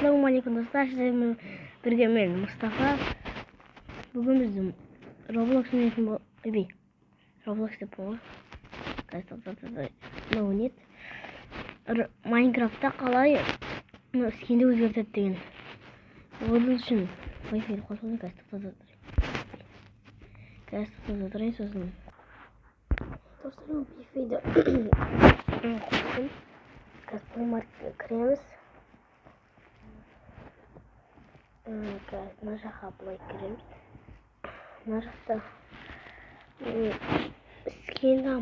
Assalamualaikum dostlar, sizinle birge men Mustafa. Bugün bizim Roblox oynayışım Roblox yapımı. Oynet. Minecraft'ta qalay skinde өзгертет деген. Onun için Wi-Fi qo'shilgan kastıqda so'zim. Dostlar, bu Wi-Fi'de qo'shdim. Kastıqqa kiramiz. Нажаха былай кіреміз. Мына жақта скина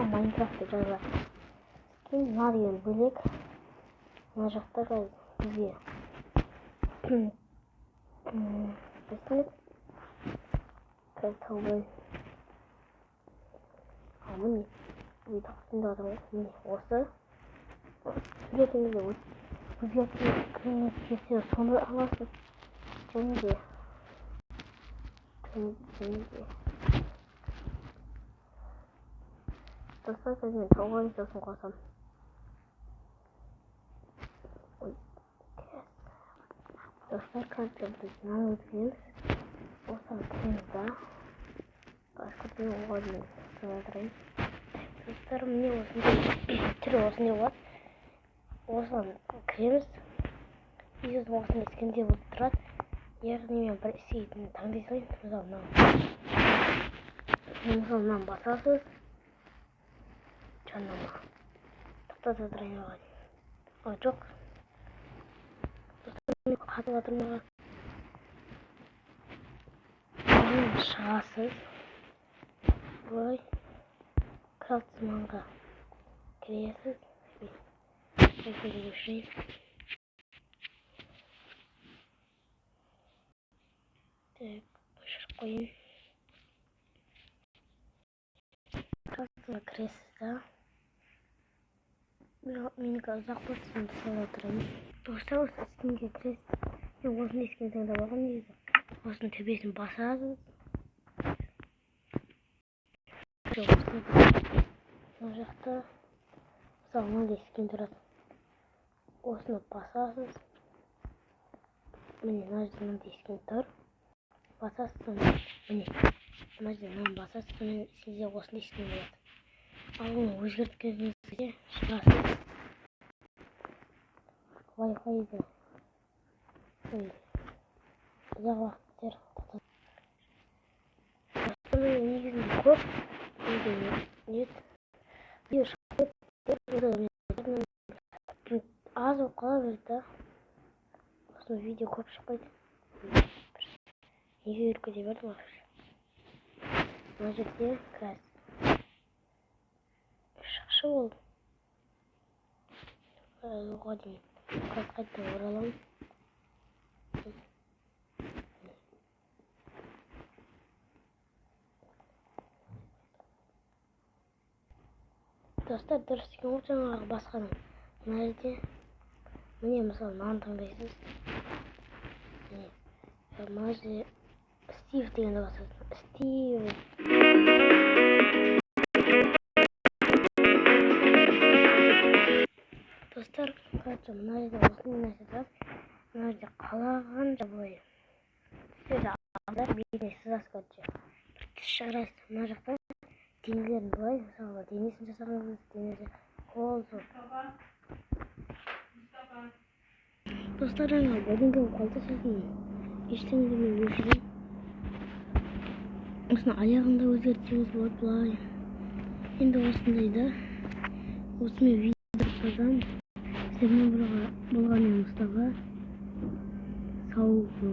Майнкрафт деп жазылады. Скин мына деген бөлек. Мына жақта бізге таубай. Міне бұйдақтың да міне осы суретіңізді өзгертіңіз келсе соны аласыз. Және де достар, мен таубай сосын қосам. Достар, қазір біз мынаны өткіземіз. Осыны кіреміз да. Басқа оған сұрастырайын. Достар, міне осындай түрі осындай болады. Осыны кіреміз. Үйіз осындай скінде болып тұрады. Яғни мен бір істейтін таңдай салайын. Мысалы мынаны басасыз. Жаннама тоқтата тұрайын оған. Жоқ. Достар, қатып атырмаған. Шығасыз. Бұлай кралтсманға кіресіз. Так, өшіріп қойын. Кралтсманға кіресіз да. Менікі ұзақ болсын сала тұрайын. Достар, осы скинге кіресіз. Мен осыны скин таңдап алған дейді. Осының төбесін басасыз. Мына жақта мысалы мынандай скин тұрады. Осыны басасыз. Міне мына жерде мынандай скин тұр. Басасыз, міне мына жерде мынаны басасыз, сонымен сізде осындай скин болады. Ал оны өзгерткеніңіз кезде шығасыз. Wi-Fi-ді ұзақ уақыттар негізінде көп аз болып қала берді да. Осыны видео көп шықпайды. Неге үркіте бердім ақыр. Мына жерде шықшы болды. Оға дейін қайтадан ораламын. Достар, дұрыс екен ғой жаңағы басқаның. Мына жерде міне мысалы мынаны таңдайсыз. Мына жерде Стив дегенді басасыз. Стив. Достар, қазір мына жерде осындай нәрсе тұрады. Мына жерде қалаған жабылай. Сіздерді алда бетіне сызасыз көрді. Тіс шығарасыз. Мына жақта денелерін былай, мысалы денесін жасағыңыз, денесі қол зор. Достар, жаңа бірдеңке болып қалды, сосын ештеңе мен өшірем. Осыны аяғында өзгертсеңіз болады былай. Енді осындайда осымен видео жазамын. Сіздермен болған мен Мұстафа. Сау болыңыз.